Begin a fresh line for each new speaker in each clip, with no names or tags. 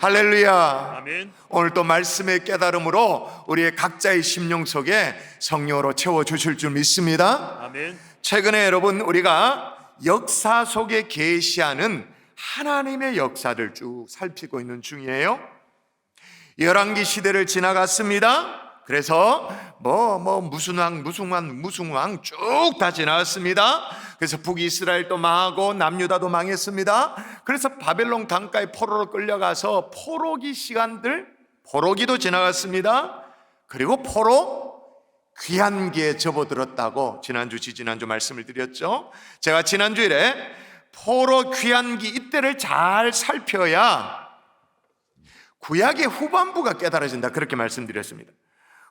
할렐루야.
아멘.
오늘 또 말씀의 깨달음으로 우리의 각자의 심령 속에 성령으로 채워주실 줄 믿습니다.
아멘.
최근에 여러분 우리가 역사 속에 계시하는 하나님의 역사를 쭉 살피고 있는 중이에요. 열왕기 시대를 지나갔습니다. 그래서 무슨 왕 쭉 다 지나갔습니다. 그래서 북이스라엘도 망하고 남유다도 망했습니다. 그래서 바벨론 강가에 포로로 끌려가서 포로기도 지나갔습니다. 그리고 포로 귀환기에 접어들었다고 지지난주 말씀을 드렸죠. 제가 지난주일에 포로 귀환기 이때를 잘 살펴야 구약의 후반부가 깨달아진다, 그렇게 말씀드렸습니다.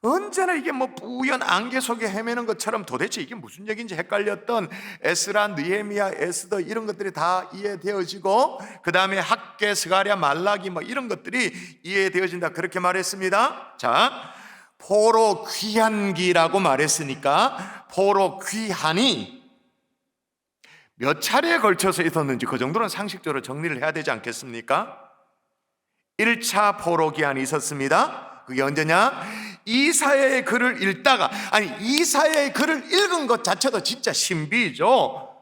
언제나 이게 뿌연 안개 속에 헤매는 것처럼 도대체 이게 무슨 얘기인지 헷갈렸던 에스라, 느헤미야, 에스더 이런 것들이 다 이해되어지고, 그 다음에 학개, 스가랴, 말라기 이런 것들이 이해되어진다, 그렇게 말했습니다. 자, 포로 귀환기라고 말했으니까 포로 귀환이 몇 차례에 걸쳐서 있었는지 그 정도는 상식적으로 정리를 해야 되지 않겠습니까? 1차 포로 귀환이 있었습니다. 그게 언제냐? 이사야의 글을 읽다가, 이사야의 글을 읽은 것 자체도 진짜 신비죠.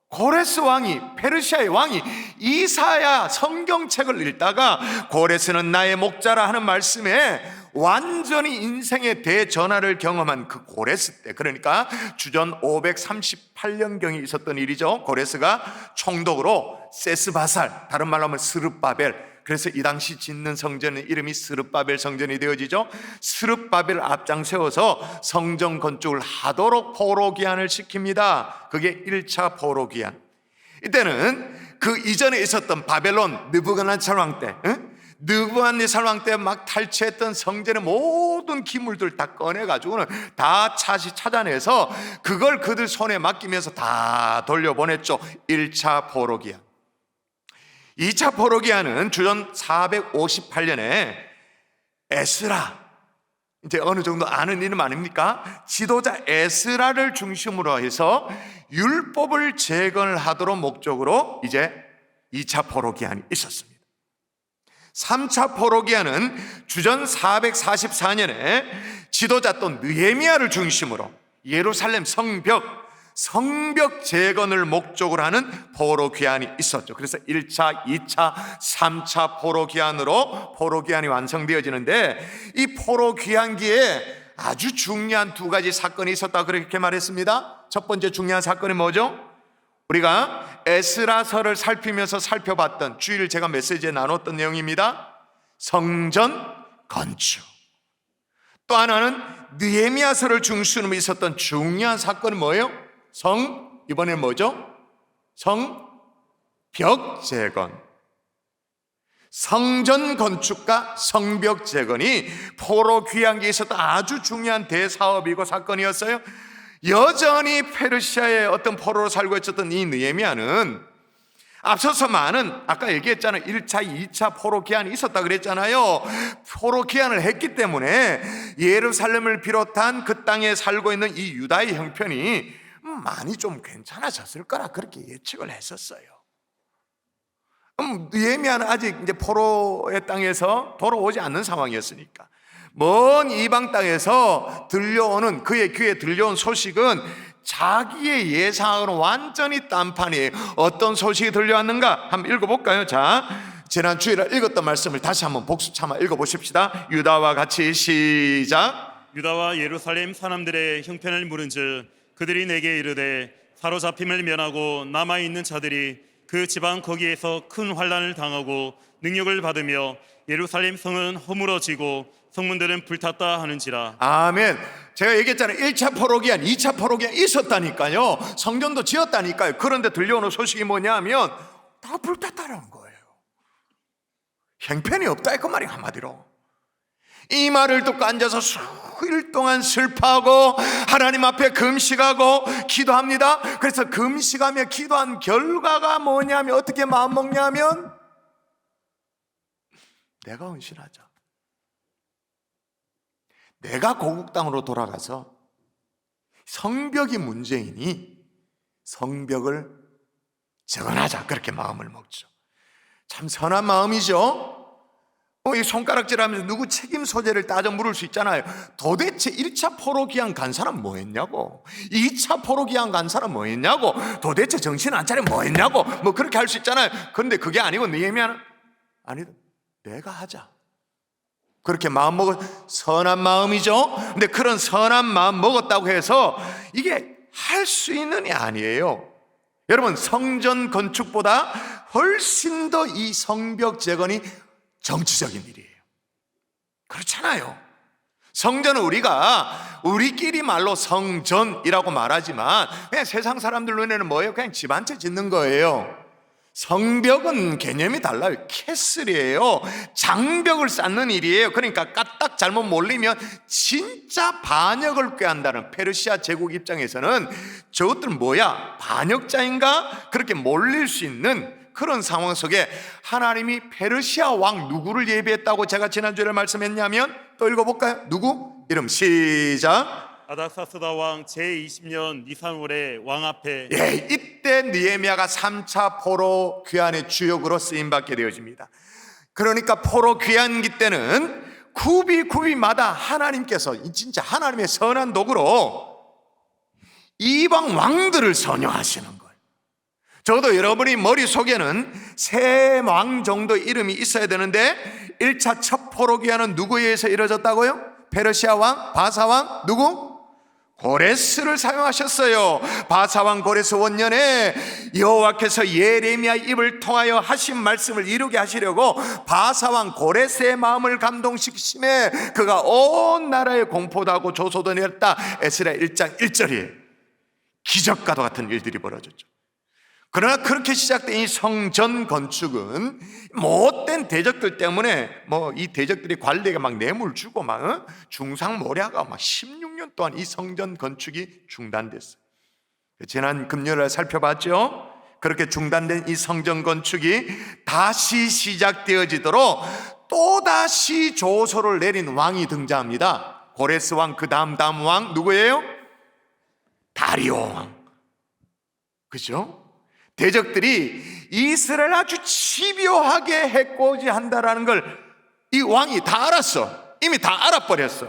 고레스 왕이, 페르시아의 왕이 이사야 성경책을 읽다가 고레스는 나의 목자라 하는 말씀에 완전히 인생의 대전환을 경험한 그 고레스 때, 그러니까 주전 538년경에 있었던 일이죠. 고레스가 총독으로 세스바살, 다른 말로 하면 스룹바벨, 그래서 이 당시 짓는 성전의 이름이 스룹바벨 성전이 되어지죠. 스룹바벨을 앞장 세워서 성전 건축을 하도록 포로 귀환을 시킵니다. 그게 1차 포로 귀환. 이때는 그 이전에 있었던 바벨론 느부갓네살 왕 때, 느부갓네살 왕 때 막 탈취했던 성전의 모든 기물들 다 꺼내가지고는 다 찾아내서 그걸 그들 손에 맡기면서 다 돌려보냈죠. 1차 포로 귀환. 2차 포로 귀환은 주전 458년에 에스라, 이제 어느 정도 아는 이름 아닙니까? 지도자 에스라를 중심으로 해서 율법을 재건하도록 목적으로 이제 2차 포로 귀환이 있었습니다. 3차 포로 귀환은 주전 444년에 지도자 또 느헤미야를 중심으로 예루살렘 성벽 재건을 목적으로 하는 포로 귀환이 있었죠. 그래서 1차, 2차, 3차 포로 귀환으로 포로 귀환이 완성되어지는데, 이 포로 귀환기에 아주 중요한 두 가지 사건이 있었다, 그렇게 말했습니다. 첫 번째 중요한 사건이 뭐죠? 우리가 에스라서를 살피면서 살펴봤던, 주일 제가 메시지에 나눴던 내용입니다. 성전 건축. 또 하나는 느헤미야서를 중심으로 있었던 중요한 사건은 뭐예요? 이번엔 뭐죠? 성벽 재건. 성전 건축과 성벽 재건이 포로 귀환기에 있었던 아주 중요한 대사업이고 사건이었어요. 여전히 페르시아의 어떤 포로로 살고 있었던 이 느헤미야는 앞서서 많은, 아까 얘기했잖아요. 1차, 2차 포로 귀환이 있었다 그랬잖아요. 포로 귀환을 했기 때문에 예루살렘을 비롯한 그 땅에 살고 있는 이 유다의 형편이 많이 좀 괜찮아졌을 거라 그렇게 예측을 했었어요. 느헤미야는 아직 이제 포로의 땅에서 돌아오지 않는 상황이었으니까 먼 이방 땅에서 들려오는, 그의 귀에 들려온 소식은 자기의 예상하고는 완전히 딴판이에요. 어떤 소식이 들려왔는가? 한번 읽어볼까요? 자, 지난 주일에 읽었던 말씀을 다시 한번 복습 삼아 읽어보십시다. 유다와 같이 시작.
유다와 예루살렘 사람들의 형편을 물은즉 그들이 내게 이르되 사로잡힘을 면하고 남아있는 자들이 그 지방 거기에서 큰 환난을 당하고 능력을 받으며 예루살렘 성은 허물어지고 성문들은 불탔다 하는지라.
아멘. 제가 얘기했잖아요. 1차 포로 귀환, 2차 포로 귀환 있었다니까요. 성전도 지었다니까요. 그런데 들려오는 소식이 뭐냐면 다 불탔다는 거예요. 형편이 없다, 그 말이 한마디로. 이 말을 듣고 앉아서 수일 동안 슬퍼하고 하나님 앞에 금식하고 기도합니다. 그래서 금식하며 기도한 결과가 뭐냐면, 어떻게 마음먹냐면, 내가 헌신하자, 내가 고국 땅으로 돌아가서 성벽이 문제이니 성벽을 재건하자, 그렇게 마음을 먹죠. 참 선한 마음이죠. 이 손가락질하면서 누구 책임 소재를 따져 물을 수 있잖아요. 도대체 1차 포로 귀환 간 사람 뭐 했냐고, 2차 포로 귀환 간 사람 뭐 했냐고, 도대체 정신 안 차려 뭐 했냐고, 뭐 그렇게 할 수 있잖아요. 그런데 그게 아니고 느헤미야는 아니다, 내가 하자. 그렇게 마음 먹은 선한 마음이죠. 근데 그런 선한 마음 먹었다고 해서 이게 할 수 있는 게 아니에요. 여러분, 성전 건축보다 훨씬 더 이 성벽 재건이 정치적인 일이에요. 그렇잖아요. 성전은 우리끼리 말로 성전이라고 말하지만 그냥 세상 사람들 눈에는 뭐예요? 그냥 집 한 채 짓는 거예요. 성벽은 개념이 달라요. 캐슬이에요. 장벽을 쌓는 일이에요. 그러니까 까딱 잘못 몰리면 진짜 반역을 꾀한다는, 페르시아 제국 입장에서는 저것들은 뭐야? 반역자인가? 그렇게 몰릴 수 있는 그런 상황 속에 하나님이 페르시아 왕 누구를 예비했다고 제가 지난주에 말씀했냐면, 또 읽어볼까요? 누구? 이름 시작.
아닥사스다 왕 제20년 니산월에 왕 앞에
예, 이때 느헤미야가 3차 포로 귀환의 주역으로 쓰임받게 되어집니다. 그러니까 포로 귀환기 때는 구비마다 하나님께서 진짜 하나님의 선한 도구로 이방 왕들을 선용하시는 거예요. 저도 여러분이 머릿속에는 세 왕 정도 이름이 있어야 되는데 1차 첫 포로 귀환은 누구에 의해서 이루어졌다고요? 페르시아 왕, 바사 왕, 누구? 고레스를 사용하셨어요. 바사왕 고레스 원년에 여호와께서 예레미야 입을 통하여 하신 말씀을 이루게 하시려고 바사왕 고레스의 마음을 감동시키심에 그가 온 나라에 공포도 하고 조소도 내렸다. 에스라 1장 1절이에요. 기적과도 같은 일들이 벌어졌죠. 그러나 그렇게 시작된 이 성전 건축은 못된 대적들 때문에 이 대적들이 관리에게 막 뇌물 주고 막 중상모략하고 막 16년 동안 이 성전 건축이 중단됐어요. 지난 금요일에 살펴봤죠. 그렇게 중단된 이 성전 건축이 다시 시작되어지도록 또다시 조소를 내린 왕이 등장합니다. 고레스 왕, 그 다음 왕 누구예요? 다리오 왕. 그죠? 대적들이 이스라엘 아주 집요하게 해코지 한다라는 걸 이 왕이 다 알았어. 이미 다 알아버렸어.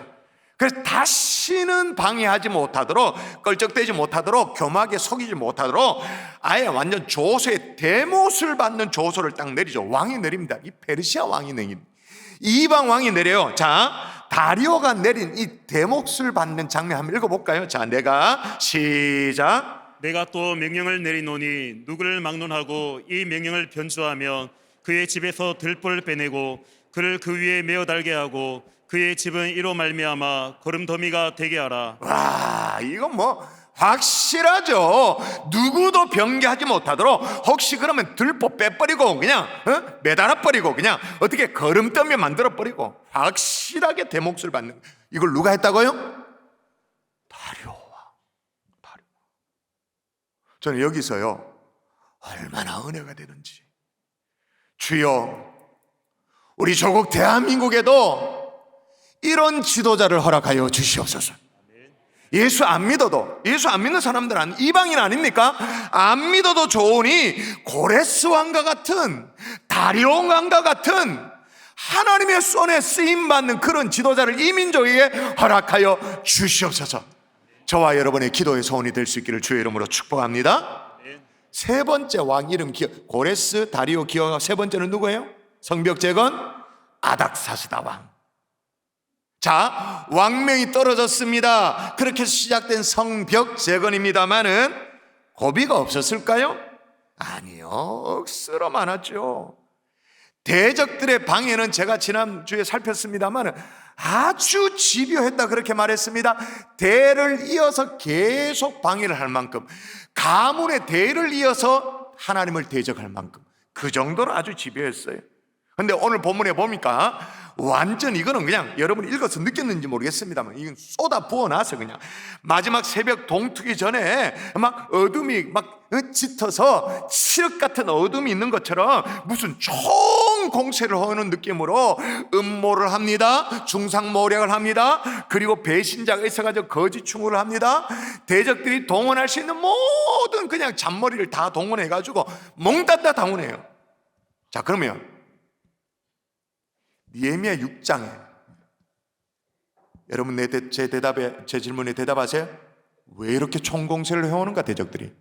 그래서 다시는 방해하지 못하도록, 걸적대지 못하도록, 교막에 속이지 못하도록 아예 완전 조소의 대못을 받는 조소를 딱 내리죠. 왕이 내립니다. 이 페르시아 왕이 내립니다. 이방 왕이 내려요. 자, 다리오가 내린 이 대몫을 받는 장면 한번 읽어볼까요? 자, 내가 시작.
내가 또 명령을 내리노니 누구를 막론하고 이 명령을 변조하며 그의 집에서 들보를 빼내고 그를 그 위에 메어 달게 하고 그의 집은 이로 말미암아 거름더미가 되게 하라.
와, 이건 확실하죠. 누구도 변개하지 못하도록, 혹시 그러면 들보 빼버리고 그냥 매달아버리고 그냥 어떻게 거름더미 만들어버리고 확실하게 대몫을 받는, 이걸 누가 했다고요? 다리오. 저는 여기서요, 얼마나 은혜가 되는지, 주여 우리 조국 대한민국에도 이런 지도자를 허락하여 주시옵소서. 예수 안 믿는 사람들은 이방인 아닙니까? 안 믿어도 좋으니 고레스 왕과 같은, 다리오 왕과 같은 하나님의 손에 쓰임받는 그런 지도자를 이 민족에게 허락하여 주시옵소서. 저와 여러분의 기도의 소원이 될 수 있기를 주의 이름으로 축복합니다. 세 번째 왕 이름 고레스, 다리오 기어가, 세 번째는 누구예요? 성벽 재건 아닥사스다 왕. 자, 왕명이 떨어졌습니다. 그렇게 시작된 성벽 재건입니다만은 고비가 없었을까요? 아니요, 억수로 많았죠. 대적들의 방해는 제가 지난주에 살폈습니다만 아주 집요했다 그렇게 말했습니다. 대를 이어서 계속 방해를 할 만큼, 가문의 대를 이어서 하나님을 대적할 만큼 그 정도로 아주 집요했어요. 근데 오늘 본문에 보니까 완전 이거는 그냥 여러분이 읽어서 느꼈는지 모르겠습니다만 이건 쏟아 부어놔서 그냥 마지막 새벽 동트기 전에 막 어둠이 막 짙어서 칠흑 같은 어둠이 있는 것처럼 무슨 총 공세를 하는 느낌으로 음모를 합니다. 중상모략을 합니다. 그리고 배신자가 있어가지고 거짓 충고를 합니다. 대적들이 동원할 수 있는 모든 그냥 잔머리를 다 동원해가지고 몽땅 다 동원해요. 자, 그러면 느헤미야 6장에 여러분 제 질문에 대답하세요. 왜 이렇게 총공세를 해오는가 대적들이?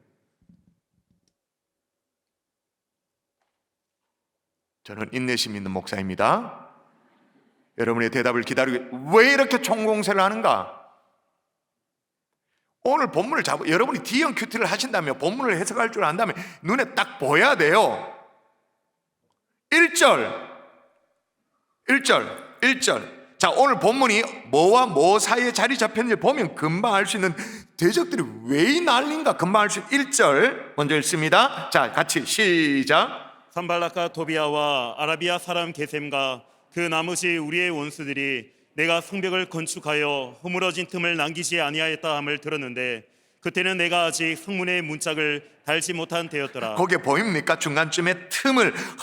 저는 인내심 있는 목사입니다. 여러분의 대답을 기다리고 왜 이렇게 총공세를 하는가? 오늘 본문을 여러분이 D형 큐티를 하신다면 본문을 해석할 줄 안다면 눈에 딱 보여야 돼요. 1절. 자, 오늘 본문이 뭐와 뭐 사이에 자리 잡혔는지 보면 금방 알 수 있는 대적들이 왜 이 난리인가 금방 알 수 있는 1절 먼저 읽습니다. 자, 같이 시작.
산발락과 도비아와 아라비아 사람 게셈과 그 나머지 우리의 원수들이 내가 성벽을 건축하여 허물어진 틈을 남기지 아니하였다 함을 들었는데 그때는 내가 아직 성문의 문짝을 달지 못한 때였더라.
거기에 보입니까? 중간쯤에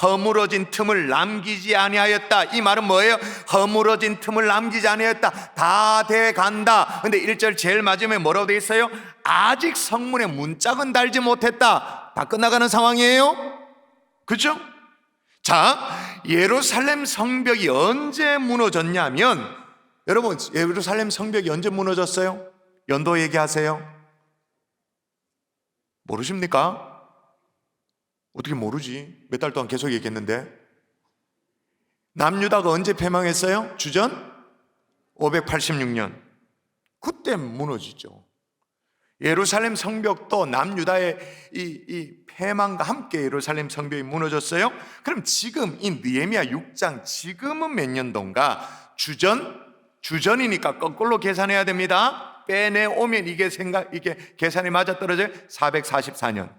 허물어진 틈을 남기지 아니하였다. 이 말은 뭐예요? 허물어진 틈을 남기지 아니하였다. 다 돼간다. 근데 1절 제일 마지막에 뭐라고 돼 있어요? 아직 성문의 문짝은 달지 못했다. 다 끝나가는 상황이에요. 그렇죠? 자, 예루살렘 성벽이 언제 무너졌냐면, 여러분 예루살렘 성벽이 언제 무너졌어요? 연도 얘기하세요. 모르십니까? 어떻게 모르지? 몇 달 동안 계속 얘기했는데. 남유다가 언제 패망했어요? 주전 586년. 그때 무너지죠. 예루살렘 성벽도 남유다의 이 패망과 함께 예루살렘 성벽이 무너졌어요. 그럼 지금 이 느헤미야 6장 지금은 몇 년도인가? 주전이니까 거꾸로 계산해야 됩니다. 빼내오면 이게 계산이 맞아떨어져요. 444년.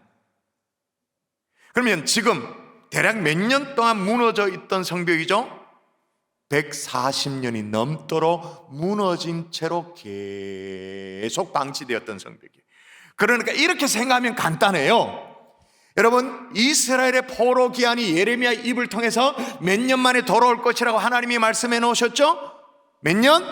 그러면 지금 대략 몇 년 동안 무너져 있던 성벽이죠? 140년이 넘도록 무너진 채로 계속 방치되었던 성벽이에요. 그러니까 이렇게 생각하면 간단해요. 여러분, 이스라엘의 포로 기한이 예레미야 입을 통해서 몇 년 만에 돌아올 것이라고 하나님이 말씀해 놓으셨죠? 몇 년?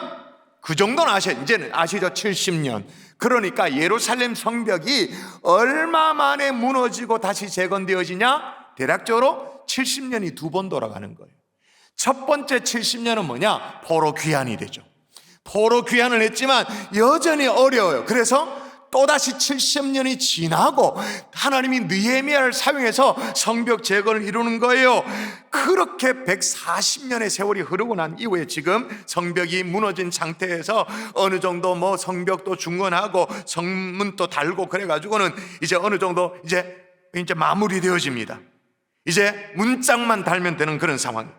그 정도는 이제는 아시죠? 70년. 그러니까 예루살렘 성벽이 얼마 만에 무너지고 다시 재건되어지냐? 대략적으로 70년이 두 번 돌아가는 거예요. 첫 번째 70년은 뭐냐? 포로 귀환이 되죠. 포로 귀환을 했지만 여전히 어려워요. 그래서 또다시 70년이 지나고 하나님이 느헤미야를 사용해서 성벽 재건을 이루는 거예요. 그렇게 140년의 세월이 흐르고 난 이후에 지금 성벽이 무너진 상태에서 어느 정도 뭐 성벽도 중건하고 성문도 달고 그래가지고는 이제 어느 정도 이제 마무리되어집니다. 이제 문짝만 달면 되는 그런 상황.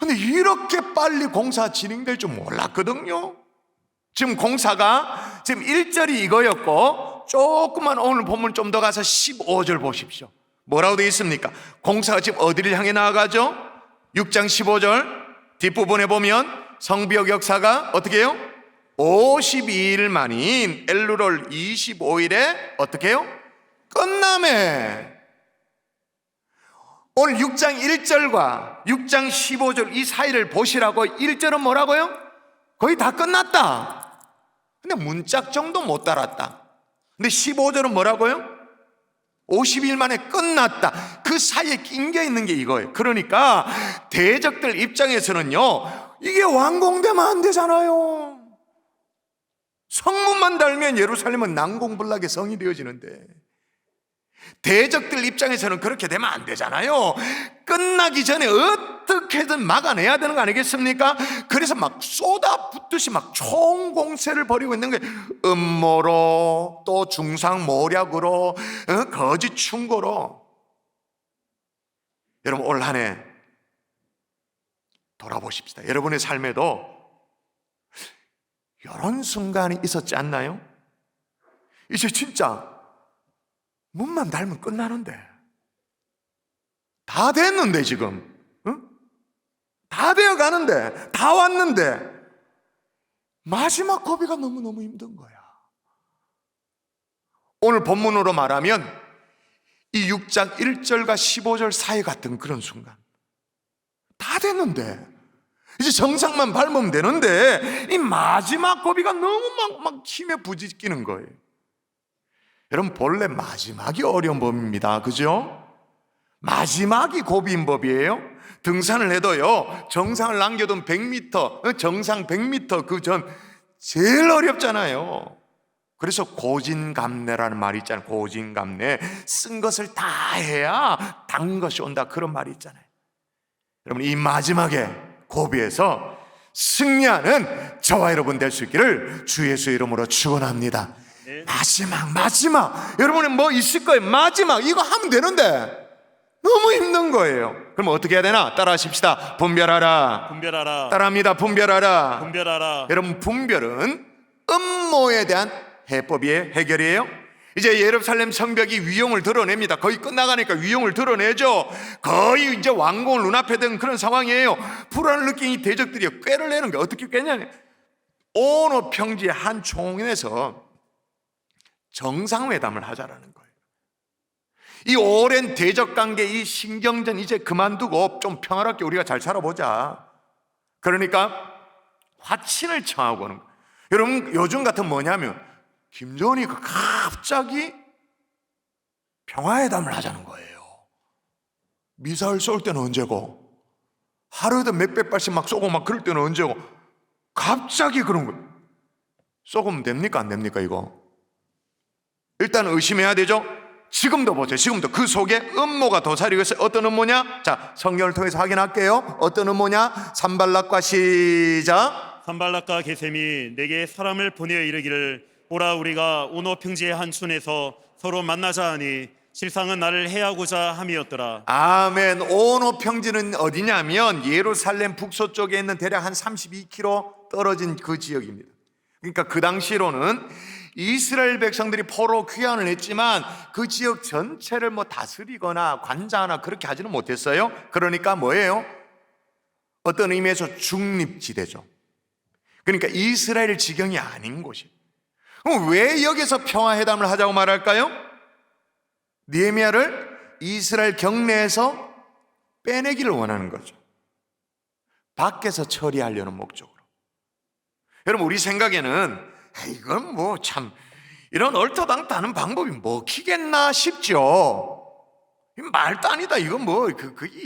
근데 이렇게 빨리 공사 진행될 줄 몰랐거든요. 지금 공사가 지금 1절이 이거였고 조금만 오늘 본문 좀 더 가서 15절 보십시오. 뭐라고 되어 있습니까? 공사가 지금 어디를 향해 나아가죠? 6장 15절 뒷부분에 보면 성벽 역사가 어떻게 해요? 52일 만인 엘루롤 25일에 어떻게 해요? 끝나매. 오늘 6장 1절과 6장 15절 이 사이를 보시라고. 1절은 뭐라고요? 거의 다 끝났다. 근데 문짝 정도 못 달았다. 근데 15절은 뭐라고요? 50일 만에 끝났다. 그 사이에 낑겨 있는 게 이거예요. 그러니까 대적들 입장에서는요, 이게 완공되면 안 되잖아요. 성문만 달면 예루살렘은 난공불락의 성이 되어지는데 대적들 입장에서는 그렇게 되면 안 되잖아요. 끝나기 전에 어떻게든 막아내야 되는 거 아니겠습니까? 그래서 막 쏟아붓듯이 막 총공세를 벌이고 있는 거예요. 음모로, 또 중상모략으로, 거짓 충고로. 여러분, 올 한 해 돌아보십시다. 여러분의 삶에도 이런 순간이 있었지 않나요? 이제 진짜 문만 달면 끝나는데, 다 됐는데 지금, 응? 다 되어 가는데, 다 왔는데 마지막 고비가 너무너무 힘든 거야. 오늘 본문으로 말하면 이 6장 1절과 15절 사이 같은 그런 순간, 다 됐는데 이제 정상만 밟으면 되는데 이 마지막 고비가 너무 막 힘에 부딪히는 거예요. 여러분, 본래 마지막이 어려운 법입니다. 그죠? 마지막이 고비인 법이에요. 등산을 해도요, 정상을 남겨둔 100m, 정상 100m 그 전 제일 어렵잖아요. 그래서 고진감래라는 말이 있잖아요. 고진감래. 쓴 것을 다 해야 단 것이 온다, 그런 말이 있잖아요. 여러분, 이 마지막에 고비에서 승리하는 저와 여러분 될 수 있기를 주 예수 이름으로 축원합니다.
네.
마지막 여러분은 뭐 있을 거예요. 마지막 이거 하면 되는데 너무 힘든 거예요. 그럼 어떻게 해야 되나? 따라 하십시다. 분별하라.
분별하라.
따라합니다. 분별하라.
분별하라.
여러분, 분별은 음모에 대한 해법이에요. 해결이에요. 이제 예루살렘 성벽이 위용을 드러냅니다. 거의 끝나가니까 위용을 드러내죠. 거의 이제 완공을 눈앞에 든 그런 상황이에요. 불안을 느낀 이 대적들이 꾀를 내는 게 어떻게 꾀냐면 오노 평지의 한 총에서 정상회담을 하자라는 거예요. 이 오랜 대적 관계, 이 신경전 이제 그만두고 좀 평화롭게 우리가 잘 살아보자. 그러니까 화친을 청하고 오는 거예요. 여러분, 요즘 같은 뭐냐면 김정은이가 갑자기 평화회담을 하자는 거예요. 미사일 쏠 때는 언제고, 하루에도 몇백 발씩 막 쏘고 막 그럴 때는 언제고, 갑자기 그런 거예요. 쏘면 됩니까 안 됩니까? 이거 일단 의심해야 되죠. 지금도 보세요. 지금도 그 속에 음모가 도사리고 있어요. 어떤 음모냐? 자, 성경을 통해서 확인할게요. 어떤 음모냐? 산발락과 시작.
산발락과 게셈이 내게 사람을 보내어 이르기를 오라 우리가 오노 평지의 한 촌에서 서로 만나자 하니 실상은 나를 해하고자 함이었더라.
아멘. 오노 평지는 어디냐면 예루살렘 북서쪽에 있는 대략 한 32km 떨어진 그 지역입니다. 그러니까 그 당시로는 이스라엘 백성들이 포로 귀환을 했지만 그 지역 전체를 뭐 다스리거나 관장하나 그렇게 하지는 못했어요. 그러니까 뭐예요? 어떤 의미에서 중립지대죠. 그러니까 이스라엘 지경이 아닌 곳이에요. 그럼 왜 여기서 평화회담을 하자고 말할까요? 느헤미야를 이스라엘 경내에서 빼내기를 원하는 거죠. 밖에서 처리하려는 목적으로. 여러분, 우리 생각에는 이건 뭐 참 이런 얼토당토 하는 방법이 먹히겠나 싶죠. 말도 아니다. 이건 뭐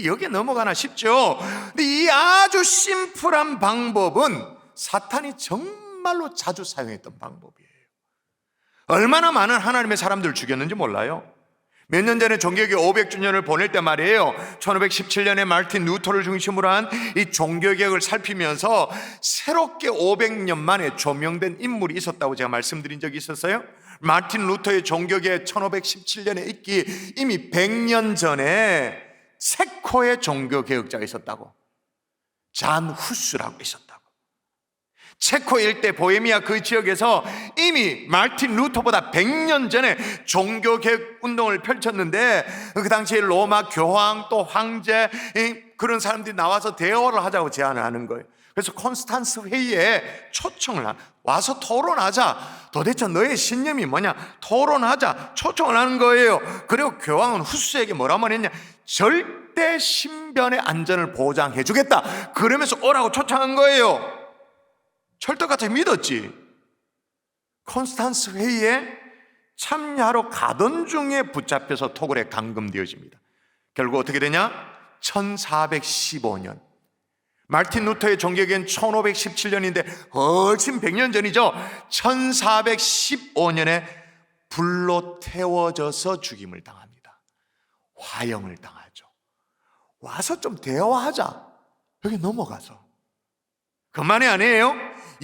여기에 넘어가나 싶죠. 근데 이 아주 심플한 방법은 사탄이 정말로 자주 사용했던 방법이에요. 얼마나 많은 하나님의 사람들을 죽였는지 몰라요. 몇 년 전에 종교개혁 500주년을 보낼 때 말이에요, 1517년에 마르틴 루터를 중심으로 한 이 종교개혁을 살피면서 새롭게 500년 만에 조명된 인물이 있었다고 제가 말씀드린 적이 있었어요. 마르틴 루터의 종교개혁 1517년에 있기 이미 100년 전에 체코의 종교개혁자가 있었다고, 잔 후스라고 있었다고. 체코 일대 보헤미아 그 지역에서 이미 마르틴 루터보다 100년 전에 종교개혁 운동을 펼쳤는데, 그 당시에 로마 교황 또 황제 그런 사람들이 나와서 대화를 하자고 제안을 하는 거예요. 그래서 콘스탄스 회의에 초청을 와서 토론하자. 도대체 너의 신념이 뭐냐? 토론하자. 초청을 하는 거예요. 그리고 교황은 후스에게 뭐라 말했냐? 절대 신변의 안전을 보장해 주겠다. 그러면서 오라고 초청한 거예요. 철떡같이 믿었지. 콘스탄스 회의에 참여하러 가던 중에 붙잡혀서 토굴에 감금되어집니다. 결국 어떻게 되냐? 1415년, 마르틴 루터의 종교개혁은 1517년인데 훨씬 100년 전이죠. 1415년에 불로 태워져서 죽임을 당합니다. 화형을 당하죠. 와서 좀 대화하자. 여기 넘어가서. 그만이 아니에요.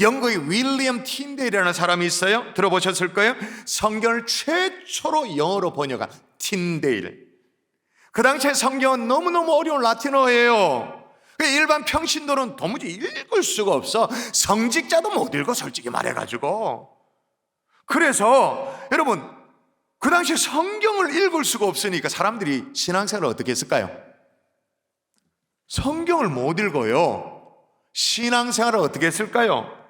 영국의 윌리엄 틴데일이라는 사람이 있어요. 들어보셨을 거예요. 성경을 최초로 영어로 번역한 틴데일. 그 당시에 성경은 너무너무 어려운 라틴어예요. 일반 평신도는 도무지 읽을 수가 없어. 성직자도 못 읽어, 솔직히 말해가지고. 그래서 여러분, 그 당시에 성경을 읽을 수가 없으니까 사람들이 신앙생활을 어떻게 했을까요? 성경을 못 읽어요. 신앙생활을 어떻게 했을까요?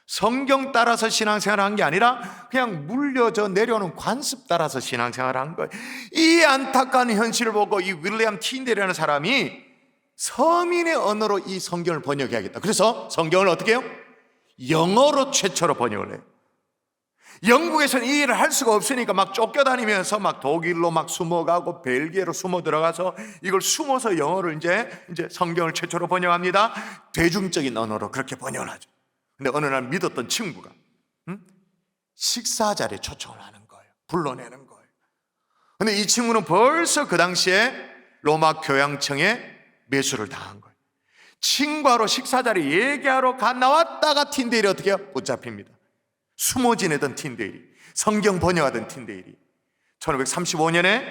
성경 따라서 신앙생활을 한 게 아니라 그냥 물려져 내려오는 관습 따라서 신앙생활을 한 거예요. 이 안타까운 현실을 보고 이 윌리엄 틴데일이라는 사람이 서민의 언어로 이 성경을 번역해야겠다. 그래서 성경을 어떻게 해요? 영어로 최초로 번역을 해요. 영국에서는 이 일을 할 수가 없으니까 막 쫓겨다니면서 막 독일로 막 숨어가고 벨기에로 숨어 들어가서 이걸 숨어서 영어를 이제 성경을 최초로 번역합니다. 대중적인 언어로 그렇게 번역을 하죠. 근데 어느 날 믿었던 친구가 식사 자리에 초청을 하는 거예요. 불러내는 거예요. 근데 이 친구는 벌써 그 당시에 로마 교양청에 매수를 당한 거예요. 친구하러 식사 자리 얘기하러 나왔다가 틴데일이 어떻게 해요? 붙잡힙니다. 숨어 지내던 틴데일이, 성경 번역하던 틴데일이 1535년에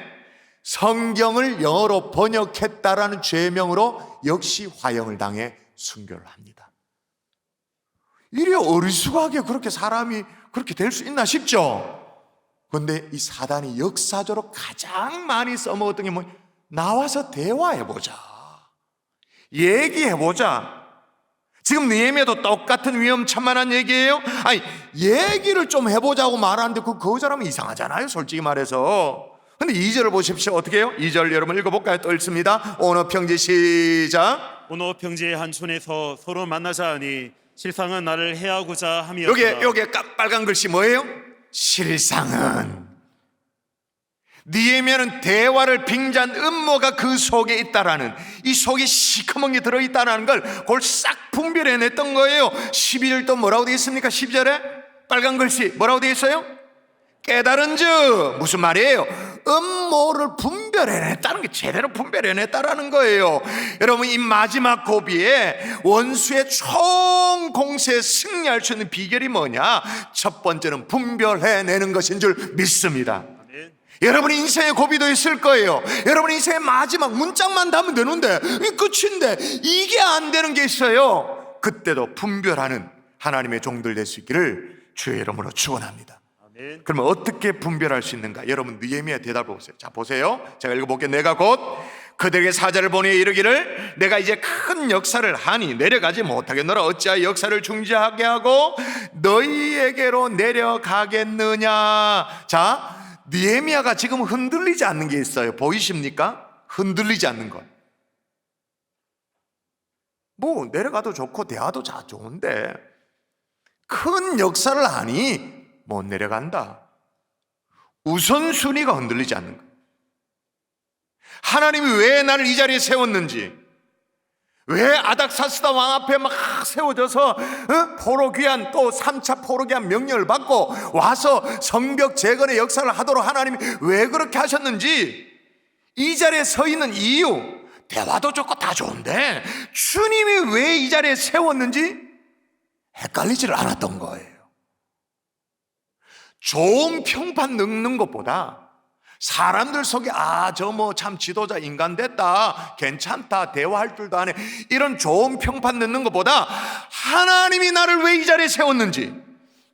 성경을 영어로 번역했다라는 죄명으로 역시 화형을 당해 순교를 합니다. 이래 어리숙하게 그렇게 사람이 그렇게 될 수 있나 싶죠. 그런데 이 사단이 역사적으로 가장 많이 써먹었던 게 뭐냐? 나와서 대화해보자, 얘기해보자. 지금 느헤미야도 똑같은 위험천만한 얘기예요. 아니, 얘기를 좀 해보자고 말하는데 그 사람은 이상하잖아요, 솔직히 말해서. 근데 2절을 보십시오. 어떻게 해요? 2절 여러분 읽어볼까요? 또 읽습니다. 오너 평지 시작.
오너 평지의 한 촌에서 서로 만나자 하니 실상은 나를 해하고자 함이었다.
여기에 빨간 글씨 뭐예요? 실상은. 느헤미야는 대화를 빙자한 음모가 그 속에 있다라는, 이 속에 시커먼 게 들어있다는 걸 그걸 싹 분별해냈던 거예요. 12절 또 뭐라고 되어 있습니까? 12절에 빨간 글씨 뭐라고 되어 있어요? 깨달은 즉, 무슨 말이에요? 음모를 분별해냈다는 게, 제대로 분별해냈다라는 거예요. 여러분, 이 마지막 고비에 원수의 총 공세에 승리할 수 있는 비결이 뭐냐? 첫 번째는 분별해내는 것인 줄 믿습니다. 여러분 인생의 고비도 있을 거예요. 여러분 인생의 마지막 문짝만 닿으면 되는데 이 끝인데 이게 안 되는 게 있어요. 그때도 분별하는 하나님의 종들 될 수 있기를 주의 이름으로 축원합니다.
아멘.
그러면 어떻게 분별할 수 있는가? 여러분 느헤미야 대답을 보세요. 자, 보세요. 제가 읽어볼게요. 내가 곧 그들에게 사자를 보내 이르기를 내가 이제 큰 역사를 하니 내려가지 못하겠노라. 어찌하여 역사를 중지하게 하고 너희에게로 내려가겠느냐. 자, 느헤미야가 지금 흔들리지 않는 게 있어요. 보이십니까? 흔들리지 않는 것. 뭐 내려가도 좋고 대화도 좋은데 큰 역사를 하니 못 내려간다. 우선순위가 흔들리지 않는 것. 하나님이 왜 나를 이 자리에 세웠는지, 왜 아닥사스다 왕 앞에 막 세워져서 포로 귀환, 또 3차 포로 귀환 명령을 받고 와서 성벽 재건의 역사를 하도록 하나님이 왜 그렇게 하셨는지, 이 자리에 서 있는 이유, 대화도 좋고 다 좋은데 주님이 왜 이 자리에 세웠는지 헷갈리지를 않았던 거예요. 좋은 평판 늙는 것보다 사람들 속에 저 뭐 참 지도자 인간 됐다, 괜찮다, 대화할 줄도 아네, 이런 좋은 평판 넣는 것보다 하나님이 나를 왜 이 자리에 세웠는지,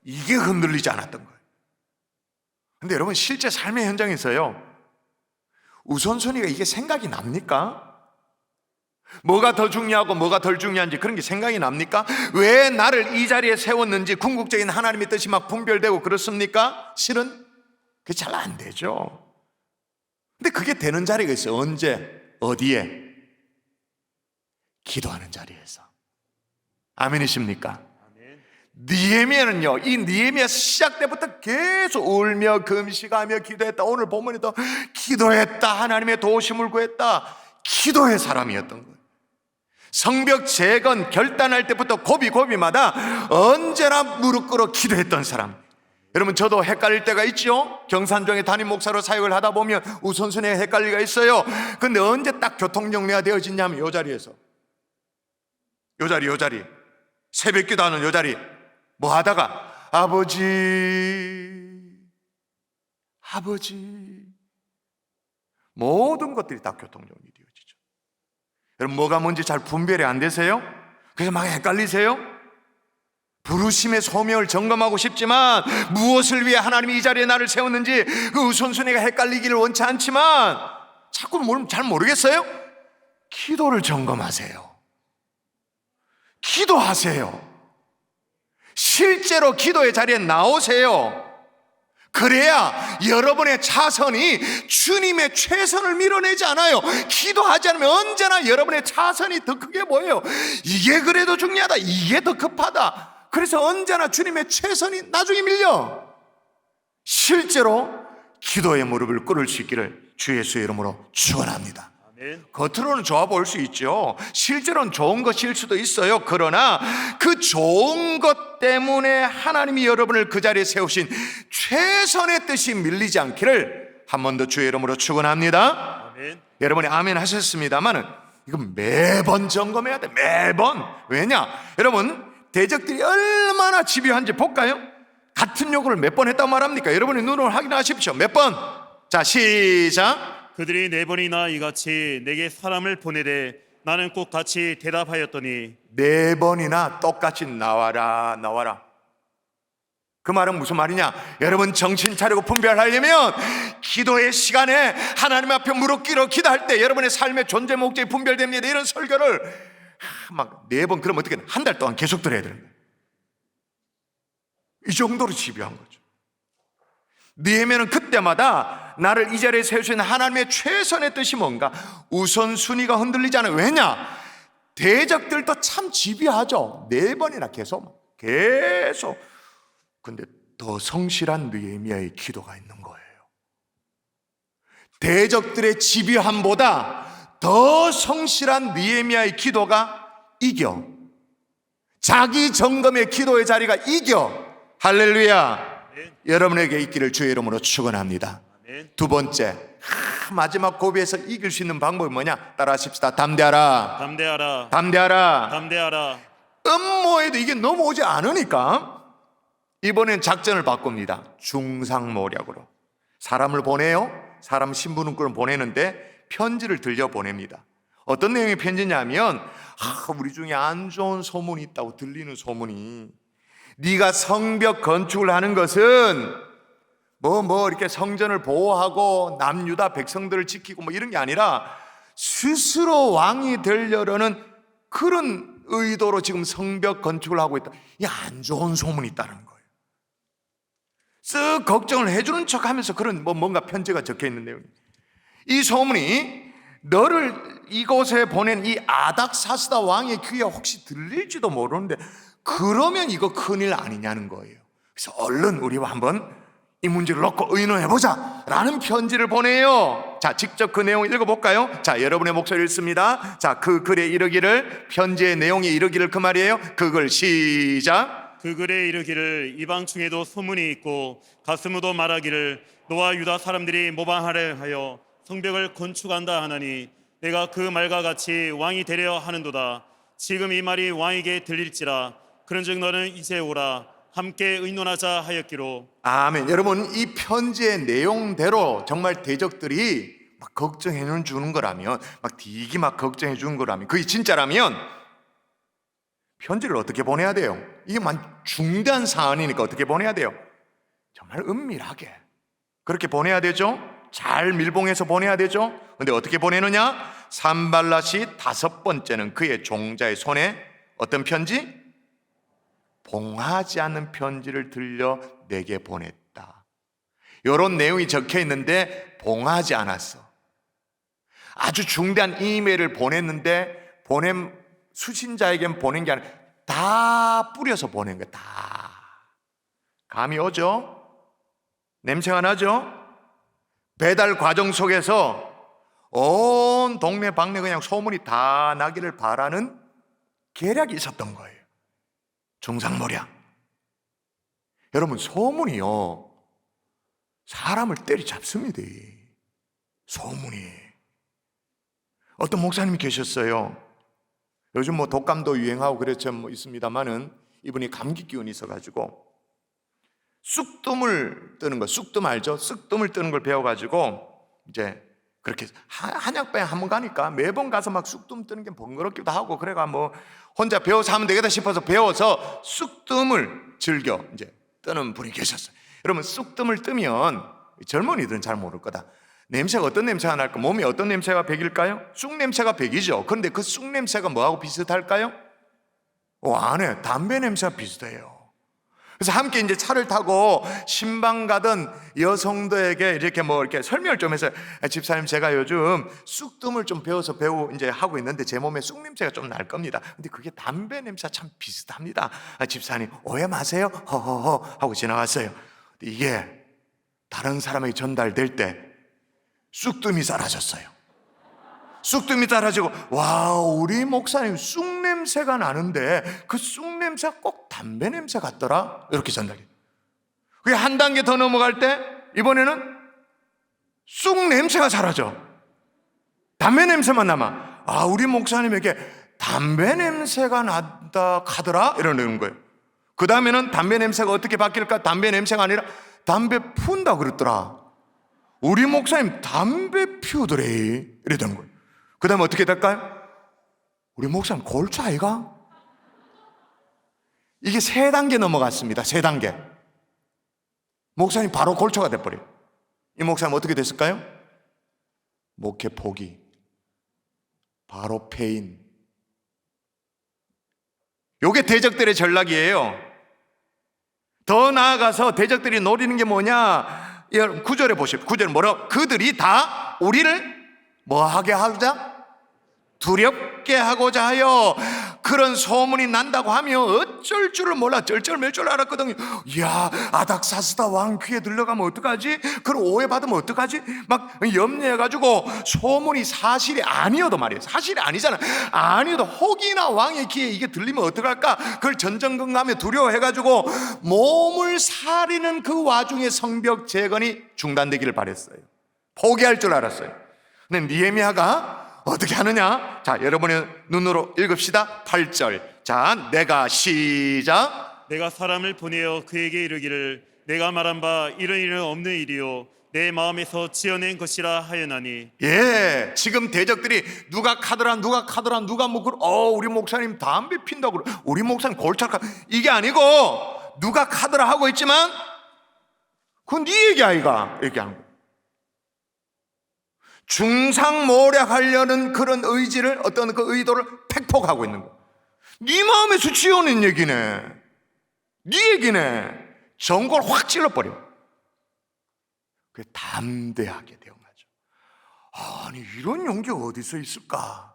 이게 흔들리지 않았던 거예요. 근데 여러분 실제 삶의 현장에서요, 우선순위가 이게 생각이 납니까? 뭐가 더 중요하고 뭐가 덜 중요한지 그런 게 생각이 납니까? 왜 나를 이 자리에 세웠는지 궁극적인 하나님의 뜻이 막 분별되고 그렇습니까? 실은 그게 잘 안 되죠. 근데 그게 되는 자리가 있어요. 언제? 어디에? 기도하는 자리에서. 아멘이십니까? 느헤미야는요, 이 느헤미야 시작 때부터 계속 울며 금식하며 기도했다. 오늘 본문에도 기도했다. 하나님의 도우심을 구했다. 기도의 사람이었던 거예요. 성벽 재건 결단할 때부터 고비마다 언제나 무릎 꿇어 기도했던 사람. 여러분 저도 헷갈릴 때가 있죠. 경산종의 담임 목사로 사역을 하다 보면 우선순위가 헷갈리가 있어요. 근데 언제 딱 교통정리가 되어지냐면 요 자리에서, 요 자리 새벽기도 하는 요 자리 뭐 하다가 아버지 모든 것들이 다 교통정리 되어지죠. 여러분 뭐가 뭔지 잘 분별이 안 되세요? 그래서 막 헷갈리세요? 부르심의 소명을 점검하고 싶지만 무엇을 위해 하나님이 이 자리에 나를 세웠는지 그 우선순위가 헷갈리기를 원치 않지만 자꾸 잘 모르겠어요? 기도를 점검하세요. 기도하세요. 실제로 기도의 자리에 나오세요. 그래야 여러분의 차선이 주님의 최선을 밀어내지 않아요. 기도하지 않으면 언제나 여러분의 차선이 더 크게 보여요. 이게 그래도 중요하다, 이게 더 급하다. 그래서 언제나 주님의 최선이 나중에 밀려. 실제로 기도의 무릎을 꿇을 수 있기를 주 예수의 이름으로 축원합니다.
아멘.
겉으로는 좋아 보일 수 있죠. 실제로는 좋은 것일 수도 있어요. 그러나 그 좋은 것 때문에 하나님이 여러분을 그 자리에 세우신 최선의 뜻이 밀리지 않기를 한 번 더 주의 이름으로 축원합니다.
아멘.
여러분이 아멘 하셨습니다만은 이건 매번 점검해야 돼. 매번. 왜냐? 여러분, 대적들이 얼마나 집요한지 볼까요? 같은 요구를 몇 번 했다고 말합니까? 여러분의 눈으로 확인하십시오. 몇 번? 자, 시작.
그들이 4번이나 이같이 내게 사람을 보내되 나는 꼭 같이 대답하였더니
4번이나 똑같이 나와라, 나와라. 그 말은 무슨 말이냐? 여러분 정신 차리고 분별하려면 기도의 시간에 하나님 앞에 무릎 꿇어 기도할 때 여러분의 삶의 존재 목적이 분별됩니다. 이런 설교를 막 4번, 그럼 어떻게 한 달 동안 계속 들어야 되는 거예요. 이 정도로 집요한 거죠. 느헤미야는 그때마다 나를 이 자리에 세우신 하나님의 최선의 뜻이 뭔가 우선순위가 흔들리지 않아요. 왜냐? 대적들도 참 집요하죠. 4번이나 계속. 근데 더 성실한 느헤미야의 기도가 있는 거예요. 대적들의 집요함보다 더 성실한 느헤미야의 기도가 이겨. 자기 점검의 기도의 자리가 이겨. 할렐루야. 여러분에게 있기를 주의 이름으로 축원합니다.
아멘.
두 번째, 마지막 고비에서 이길 수 있는 방법이 뭐냐? 따라하십시다. 담대하라.
담대하라.
담대하라.
담대하라.
음모에도 이게 넘어오지 않으니까 이번엔 작전을 바꿉니다. 중상모략으로 사람을 보내요. 사람 신부름꾼을 보내는데 편지를 들려 보냅니다. 어떤 내용의 편지냐면 우리 중에 안 좋은 소문이 있다고 들리는 소문이, 네가 성벽 건축을 하는 것은 이렇게 성전을 보호하고 남유다 백성들을 지키고 이런 게 아니라 스스로 왕이 되려는 그런 의도로 지금 성벽 건축을 하고 있다. 이 안 좋은 소문이 있다는 거예요. 쓱 걱정을 해주는 척 하면서 그런 뭔가 편지가 적혀 있는 내용입니다. 이 소문이 너를 이곳에 보낸 이 아닥사스다 왕의 귀에 혹시 들릴지도 모르는데 그러면 이거 큰일 아니냐는 거예요. 그래서 얼른 우리와 한번 이 문제를 놓고 의논해보자 라는 편지를 보내요. 자, 직접 그 내용을 읽어볼까요? 자, 여러분의 목소리 읽습니다. 자, 그 글에 이르기를, 편지의 내용에 이르기를 그 말이에요. 그걸 시작.
그 글에 이르기를 이방 중에도 소문이 있고 가스무도 말하기를 너와 유다 사람들이 모방하려 하여 성벽을 건축한다 하나니 내가 그 말과 같이 왕이 되려 하는도다. 지금 이 말이 왕에게 들릴지라. 그런즉 너는 이제 오라. 함께 의논하자 하였기로.
아멘. 여러분, 이 편지의 내용대로 정말 대적들이 막 걱정해 주는 거라면, 막 되게 막 걱정해 주는 거라면, 그게 진짜라면 편지를 어떻게 보내야 돼요? 이게 중대한 사안이니까 어떻게 보내야 돼요? 정말 은밀하게 그렇게 보내야 되죠. 잘 밀봉해서 보내야 되죠. 근데 어떻게 보내느냐? 산발랏이 5번째는 그의 종자의 손에 어떤 편지? 봉하지 않는 편지를 들려 내게 보냈다. 이런 내용이 적혀 있는데 봉하지 않았어. 아주 중대한 이메일을 보냈는데 수신자에겐 보낸 게 아니라 다 뿌려서 보낸 거야. 다. 감이 오죠? 냄새가 나죠? 배달 과정 속에서 온 동네 방네 그냥 소문이 다 나기를 바라는 계략이 있었던 거예요. 중상모략. 여러분, 소문이요 사람을 때리잡습니다. 소문이. 어떤 목사님이 계셨어요. 요즘 독감도 유행하고 그렇죠, 있습니다만은 이분이 감기 기운이 있어가지고 쑥뜸을 뜨는 거, 쑥뜸 알죠? 쑥뜸을 뜨는 걸 배워가지고 이제 그렇게 한약방에 한번 가니까 매번 가서 막 쑥뜸 뜨는 게 번거롭기도 하고 그래가 혼자 배워서 하면 되겠다 싶어서 배워서 쑥뜸을 즐겨 이제 뜨는 분이 계셨어요. 여러분, 쑥뜸을 뜨면 젊은이들은 잘 모를 거다. 냄새가 어떤 냄새가 날까? 몸에 어떤 냄새가 배길까요? 쑥 냄새가 배기죠. 그런데 그 쑥 냄새가 뭐하고 비슷할까요? 안에 담배 냄새가 비슷해요. 그래서 함께 이제 차를 타고 신방 가던 여성들에게 이렇게 설명을 좀 해서 집사님, 제가 요즘 쑥뜸을 좀 배워서 이제 하고 있는데 제 몸에 쑥 냄새가 좀 날 겁니다. 근데 그게 담배 냄새가 참 비슷합니다. 집사님 오해 마세요. 허허허 하고 지나갔어요. 이게 다른 사람에게 전달될 때 쑥뜸이 사라졌어요. 쑥뜸이 사라지고, 와, 우리 목사님 쑥 냄새가 나는데 그 쑥 냄새가 꼭 담배 냄새 같더라. 이렇게 전달해요. 그게 한 단계 더 넘어갈 때 이번에는 쑥 냄새가 사라져. 담배 냄새만 남아. 아, 우리 목사님에게 담배 냄새가 난다 하더라. 이러는 거예요. 그 다음에는 담배 냄새가 어떻게 바뀔까? 담배 냄새가 아니라 담배 푼다 그랬더라. 우리 목사님 담배 피우더래. 이러던 거예요. 그 다음에 어떻게 될까요? 우리 목사님 골초 아이가? 이게 3단계 넘어갔습니다. 3단계. 목사님 바로 골초가 돼버려요. 이 목사님 어떻게 됐을까요? 목회 포기, 바로 폐인. 요게 대적들의 전략이에요. 더 나아가서 대적들이 노리는 게 뭐냐? 9절에 보십시오. 9절에 뭐라고? 그들이 다 우리를 뭐 하게 하자? 두렵게 하고자 하여. 그런 소문이 난다고 하면 어쩔 줄을 몰라. 쩔쩔맬 줄 알았거든요. 이야, 아닥사스다 왕 귀에 들려가면 어떡하지? 그걸 오해받으면 어떡하지? 막 염려해가지고 소문이 사실이 아니어도 말이에요. 사실이 아니잖아. 아니어도 혹이나 왕의 귀에 이게 들리면 어떡할까? 그걸 전전긍긍하며 두려워해가지고 몸을 사리는 그 와중에 성벽 재건이 중단되기를 바랬어요. 포기할 줄 알았어요. 근데 느헤미야가 어떻게 하느냐? 자, 여러분의 눈으로 읽읍시다. 8절. 자, 내가 시작.
내가 사람을 보내어 그에게 이르기를 내가 말한 바 이런 일은 없는 일이요 내 마음에서 지어낸 것이라 하였나니.
예, 지금 대적들이 누가 카더라 누가 뭐 우리 목사님 담배 핀다고 그래. 우리 목사님 골차카. 이게 아니고 누가 카더라 하고 있지만 그건 네 얘기 아이가 얘기하는 거야. 중상모략하려는 그런 의지를, 어떤 그 의도를 팩폭하고 있는 거야. 네 마음에서 지어낸 얘기네. 네 얘기네. 전골 확 찔러버려. 그게 담대하게 대응하죠. 아니, 이런 용기가 어디서 있을까?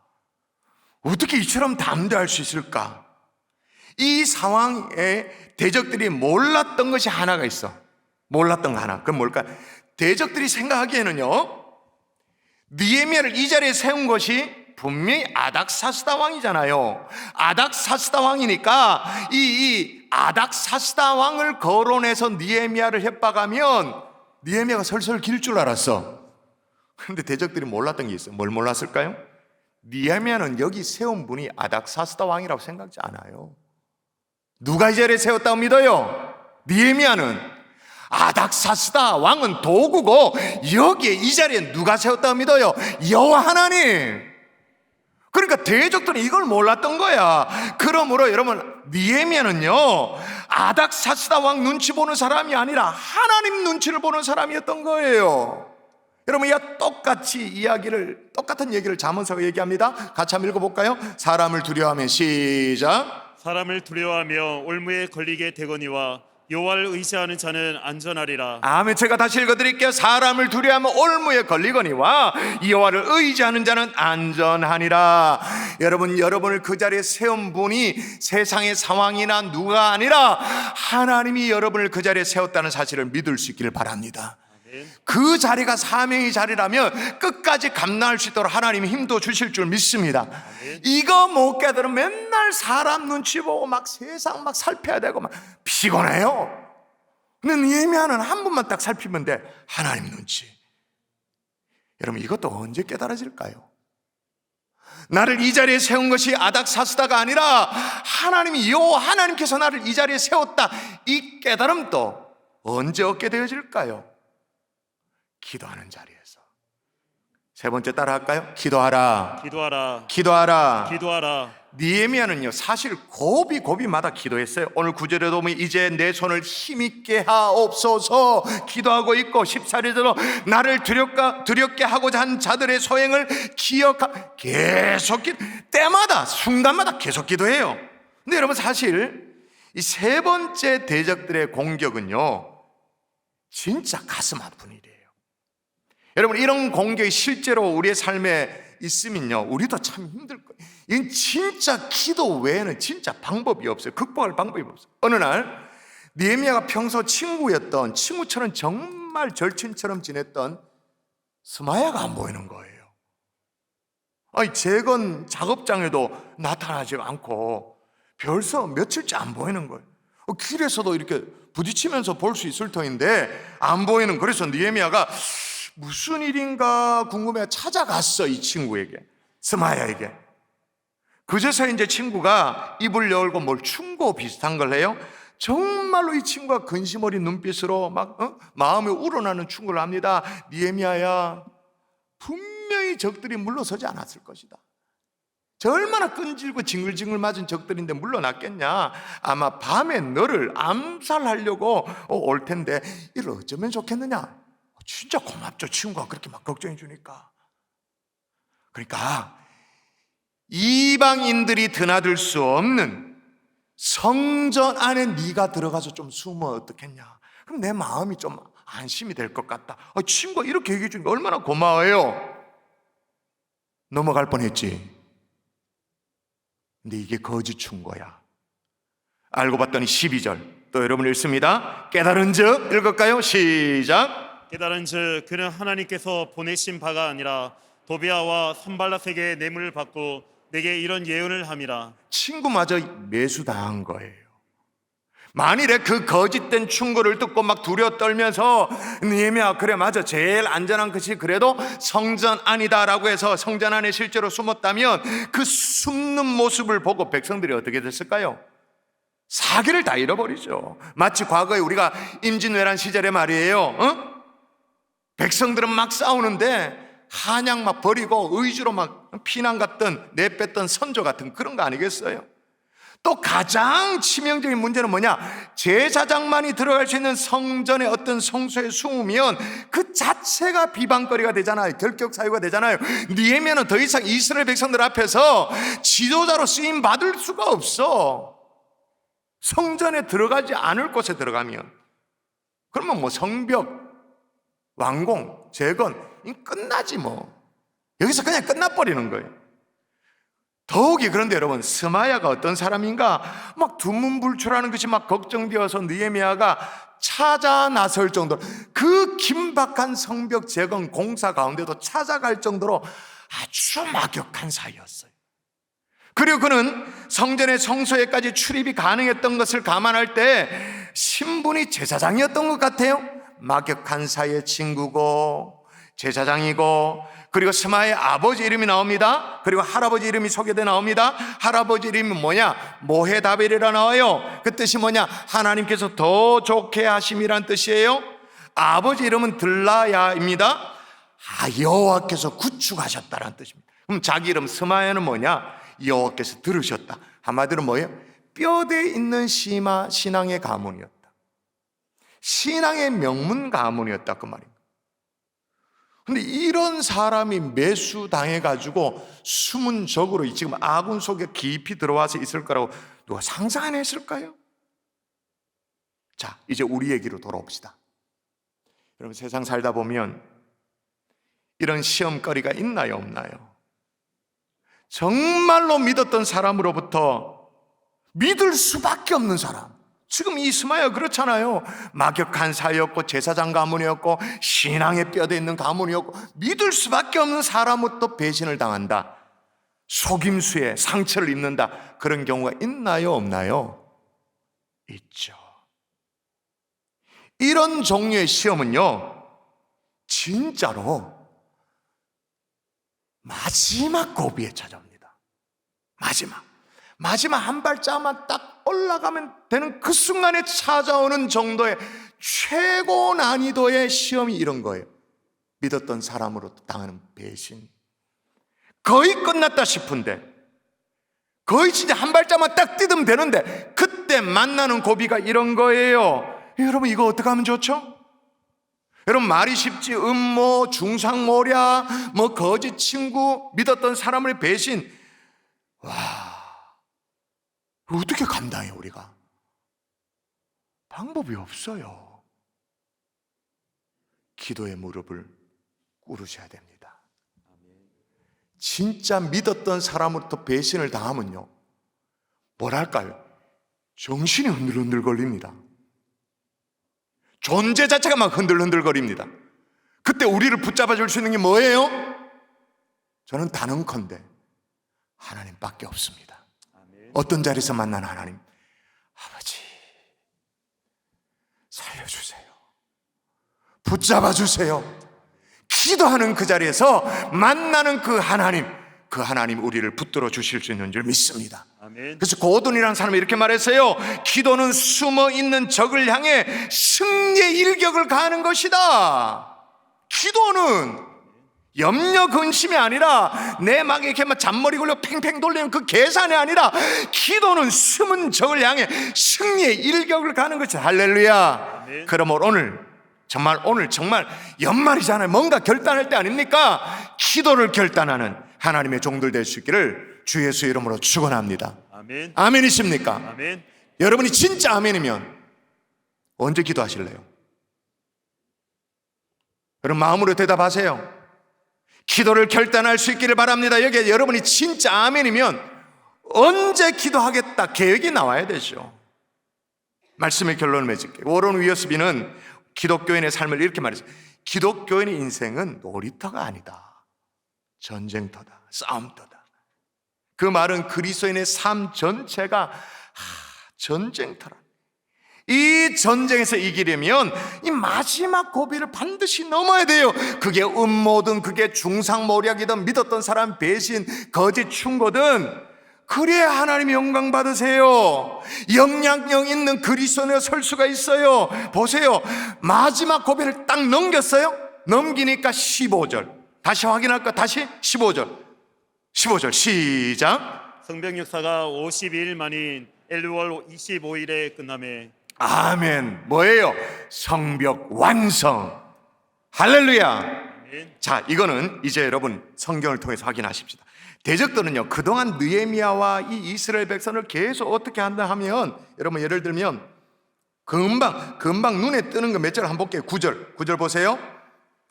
어떻게 이처럼 담대할 수 있을까? 이 상황에 대적들이 몰랐던 것이 하나가 있어. 몰랐던 거 하나. 그건 뭘까? 대적들이 생각하기에는요, 느헤미야를 이 자리에 세운 것이 분명히 아닥사스다 왕이잖아요. 아닥사스다 왕이니까 이 아닥사스다 왕을 거론해서 느헤미야를 협박하면 느헤미야가 설설 길 줄 알았어. 그런데 대적들이 몰랐던 게 있어요. 뭘 몰랐을까요? 느헤미야는 여기 세운 분이 아닥사스다 왕이라고 생각지 않아요. 누가 이 자리에 세웠다고 믿어요? 느헤미야는. 아닥사스다 왕은 도구고 여기에 이 자리에 누가 세웠다고 믿어요? 여호와 하나님. 그러니까 대적들은 이걸 몰랐던 거야. 그러므로 여러분, 느헤미야는요, 아닥사스다 왕 눈치 보는 사람이 아니라 하나님 눈치를 보는 사람이었던 거예요. 여러분, 똑같은 얘기를 잠언서가 얘기합니다. 같이 한번 읽어볼까요? 사람을 두려워하면 시작.
사람을 두려워하며 올무에 걸리게 되거니와 여호와를 의지하는 자는 안전하리라.
아멘. 제가 다시 읽어드릴게요. 사람을 두려워하면 올무에 걸리거니와 여호와를 의지하는 자는 안전하니라. 여러분을 그 자리에 세운 분이 세상의 상황이나 누가 아니라 하나님이 여러분을 그 자리에 세웠다는 사실을 믿을 수 있기를 바랍니다. 그 자리가 사명의 자리라면 끝까지 감당할 수 있도록 하나님이 힘도 주실 줄 믿습니다. 이거 못 깨달으면 맨날 사람 눈치 보고 막 세상 막 살펴야 되고 막 피곤해요. 근데 느헤미야는 한 번만 딱 살피면 돼. 하나님 눈치. 여러분, 이것도 언제 깨달아질까요? 나를 이 자리에 세운 것이 아닥사스다가 아니라 하나님이 하나님께서 나를 이 자리에 세웠다. 이 깨달음도 언제 얻게 되어질까요? 기도하는 자리에서. 세 번째 따라 할까요? 기도하라.
기도하라.
기도하라.
기도하라.
느헤미야는요, 사실 고비마다 기도했어요. 오늘 9절에도 보면 이제 내 손을 힘있게 하옵소서 기도하고 있고, 14절에도 나를 두렵게 하고자 한 자들의 소행을 계속 때마다 순간마다 계속 기도해요. 근데 여러분, 사실 이 세 번째 대적들의 공격은요, 진짜 가슴 아픈 일이에요. 여러분, 이런 공격이 실제로 우리의 삶에 있으면요, 우리도 참 힘들 거예요. 이건 진짜 기도 외에는 진짜 방법이 없어요. 극복할 방법이 없어요. 어느 날 느헤미야가 평소 친구처럼 정말 정말 절친처럼 지냈던 스마야가 안 보이는 거예요. 아니, 재건 작업장에도 나타나지 않고 벌써 며칠째 안 보이는 거예요. 길에서도 이렇게 부딪히면서 볼 수 있을 터인데 안 보이는. 그래서 느헤미야가 무슨 일인가 궁금해 찾아갔어, 이 친구에게, 스마야에게. 그제서 이제 친구가 입을 열고 뭘 충고 비슷한 걸 해요. 정말로 이 친구가 근심 어린 눈빛으로 막 마음이 우러나는 충고를 합니다. 느헤미야야, 분명히 적들이 물러서지 않았을 것이다. 저 얼마나 끈질고 징글징글 맞은 적들인데 물러났겠냐. 아마 밤에 너를 암살하려고 올 텐데 이를 어쩌면 좋겠느냐. 진짜 고맙죠, 친구가 그렇게 막 걱정해 주니까. 그러니까 이방인들이 드나들 수 없는 성전 안에 네가 들어가서 좀 숨어 어떻겠냐. 그럼 내 마음이 좀 안심이 될 것 같다. 친구가 이렇게 얘기해 주니까 얼마나 고마워요. 넘어갈 뻔했지. 근데 이게 거짓 충고야. 알고 봤더니 12절 또 여러분 읽습니다. 깨달은 즉, 읽을까요? 시작.
깨달은즉 그는 하나님께서 보내신 바가 아니라 도비아와 산발랏에게 뇌물을 받고 내게 이런 예언을 함이라.
친구마저 매수당한 거예요. 만일에 그 거짓된 충고를 듣고 막 두려워 떨면서 느헤미야, 그래 맞아, 제일 안전한 것이 그래도 성전 안이다라고 해서 성전 안에 실제로 숨었다면 그 숨는 모습을 보고 백성들이 어떻게 됐을까요? 사기를 다 잃어버리죠. 마치 과거에 우리가 임진왜란 시절에 말이에요, 백성들은 막 싸우는데 한양 막 버리고 의주로 막 피난 갔던, 내뺐던 선조 같은 그런 거 아니겠어요? 또 가장 치명적인 문제는 뭐냐? 제사장만이 들어갈 수 있는 성전의 어떤 성소에 숨으면 그 자체가 비방거리가 되잖아요. 결격 사유가 되잖아요. 느헤미야는 더 이상 이스라엘 백성들 앞에서 지도자로 쓰임 받을 수가 없어. 성전에 들어가지 않을 곳에 들어가면, 그러면 뭐 성벽 완공, 재건 끝나지 뭐. 여기서 그냥 끝나버리는 거예요. 더욱이 그런데 여러분, 스마야가 어떤 사람인가? 막 두문불출하는 것이 막 걱정되어서 느헤미야가 찾아 나설 정도로, 그 긴박한 성벽 재건 공사 가운데도 찾아갈 정도로 아주 막역한 사이였어요. 그리고 그는 성전의 성소에까지 출입이 가능했던 것을 감안할 때 신분이 제사장이었던 것 같아요. 막역한 사이의 친구고 제사장이고, 그리고 스마의 아버지 이름이 나옵니다. 그리고 할아버지 이름이 소개돼 나옵니다. 할아버지 이름이 뭐냐? 모헤다벨이라 나와요. 그 뜻이 뭐냐? 하나님께서 더 좋게 하심이란 뜻이에요. 아버지 이름은 들라야입니다. 여호와께서 구축하셨다라는 뜻입니다. 그럼 자기 이름 스마야는 뭐냐? 여호와께서 들으셨다. 한마디로 뭐예요? 뼈대 있는 신앙의 가문이었다. 신앙의 명문 가문이었다, 그 말입니다. 근데 이런 사람이 매수당해가지고 숨은 적으로 지금 아군 속에 깊이 들어와서 있을 거라고 누가 상상 안 했을까요? 자, 이제 우리 얘기로 돌아옵시다. 여러분, 세상 살다 보면 이런 시험거리가 있나요, 없나요? 정말로 믿었던 사람으로부터 믿을 수밖에 없는 사람. 지금 이 스마야 그렇잖아요. 막역한 사이였고 제사장 가문이었고 신앙의 뼈대 있는 가문이었고 믿을 수밖에 없는 사람으로부터 배신을 당한다. 속임수에 상처를 입는다. 그런 경우가 있나요, 없나요? 있죠. 이런 종류의 시험은요, 진짜로 마지막 고비에 찾아옵니다. 마지막 한 발자만 딱 올라가면 되는 그 순간에 찾아오는 정도의 최고 난이도의 시험이 이런 거예요. 믿었던 사람으로 당하는 배신. 거의 끝났다 싶은데, 거의 진짜 한 발자만 딱 뛰면 되는데 그때 만나는 고비가 이런 거예요. 여러분, 이거 어떻게 하면 좋죠? 여러분, 말이 쉽지. 음모, 중상모략, 뭐 거짓 친구, 믿었던 사람을 배신. 와, 어떻게 감당해요, 우리가? 방법이 없어요. 기도의 무릎을 꿇으셔야 됩니다. 진짜 믿었던 사람으로부터 배신을 당하면요, 뭐랄까요? 정신이 흔들흔들 걸립니다. 존재 자체가 막 흔들흔들거립니다. 그때 우리를 붙잡아 줄 수 있는 게 뭐예요? 저는 단언컨대 하나님밖에 없습니다. 어떤 자리에서 만난 하나님? 아버지, 살려주세요. 붙잡아 주세요. 기도하는 그 자리에서 만나는 그 하나님 우리를 붙들어 주실 수 있는 줄 믿습니다.
아멘.
그래서 고든이라는 사람이 이렇게 말했어요. 기도는 숨어 있는 적을 향해 승리의 일격을 가하는 것이다. 기도는 염려 근심이 아니라 내 막 이렇게 막 잔머리 굴려 팽팽 돌리는 그 계산이 아니라 기도는 숨은 적을 향해 승리의 일격을 가는 것이다. 할렐루야.
아멘.
그러면 오늘 정말 연말이잖아요. 뭔가 결단할 때 아닙니까? 기도를 결단하는 하나님의 종들 될 수 있기를 주 예수 이름으로 축원합니다.
아멘.
아멘이십니까?
아멘.
여러분이 진짜 아멘이면 언제 기도하실래요? 여러분 마음으로 대답하세요. 기도를 결단할 수 있기를 바랍니다. 여기에 여러분이 진짜 아멘이면 언제 기도하겠다 계획이 나와야 되죠. 말씀의 결론을 맺을게요. 워런 위어스비는 기독교인의 삶을 이렇게 말했어요. 기독교인의 인생은 놀이터가 아니다. 전쟁터다. 싸움터다. 그 말은 그리스도인의 삶 전체가 전쟁터라. 이 전쟁에서 이기려면 이 마지막 고비를 반드시 넘어야 돼요. 그게 음모든 그게 중상모략이든 믿었던 사람 배신, 거짓 충고든 그래야 하나님이 영광 받으세요. 영향력 있는 그리스도인에 설 수가 있어요. 보세요. 마지막 고비를 딱 넘겼어요. 넘기니까 15절. 다시 확인할까? 다시 15절. 15절 시작.
성벽 역사가 52일 만인 엘루월 25일에 끝남에
아멘. 뭐예요? 성벽 완성. 할렐루야.
아멘.
자, 이거는 이제 여러분 성경을 통해서 확인하십시다. 대적들은요, 그동안 느헤미야와 이 이스라엘 백성을 계속 어떻게 한다 하면, 여러분 예를 들면 금방 눈에 뜨는 거 몇 절 한번 볼게요. 9절 보세요.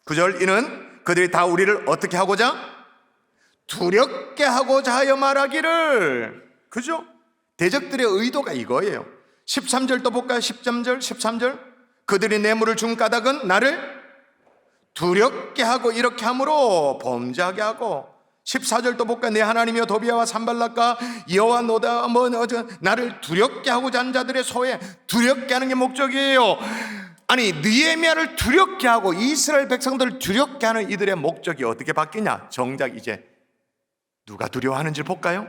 9절 이는 그들이 다 우리를 어떻게 하고자? 두렵게 하고자 하여 말하기를. 그죠? 대적들의 의도가 이거예요. 13절 또 볼까요? 13절 그들이 뇌물을 준 까닭은 나를 두렵게 하고 이렇게 함으로 범죄하게 하고. 14절 또 볼까요? 내 하나님이여 도비아와 산발락과 여호와 노다 나를 두렵게 하고자 하는 자들의 소에 두렵게 하는 게 목적이에요. 아니 느헤미야를 두렵게 하고 이스라엘 백성들을 두렵게 하는 이들의 목적이 어떻게 바뀌냐? 정작 이제 누가 두려워하는지 볼까요?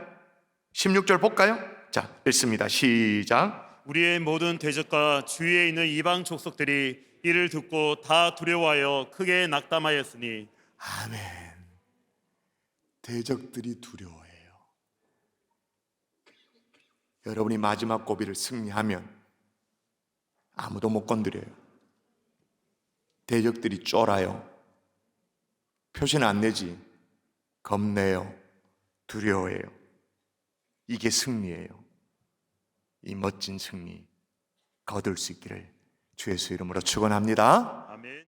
16절 볼까요? 자, 읽습니다. 시작.
우리의 모든 대적과 주위에 있는 이방 족속들이 이를 듣고 다 두려워하여 크게 낙담하였으니.
아멘. 대적들이 두려워해요. 여러분이 마지막 고비를 승리하면 아무도 못 건드려요. 대적들이 쫄아요. 표시는 안 내지. 겁내요. 두려워해요. 이게 승리예요. 이 멋진 승리 거둘 수 있기를 주 예수 이름으로 축원합니다.
아멘.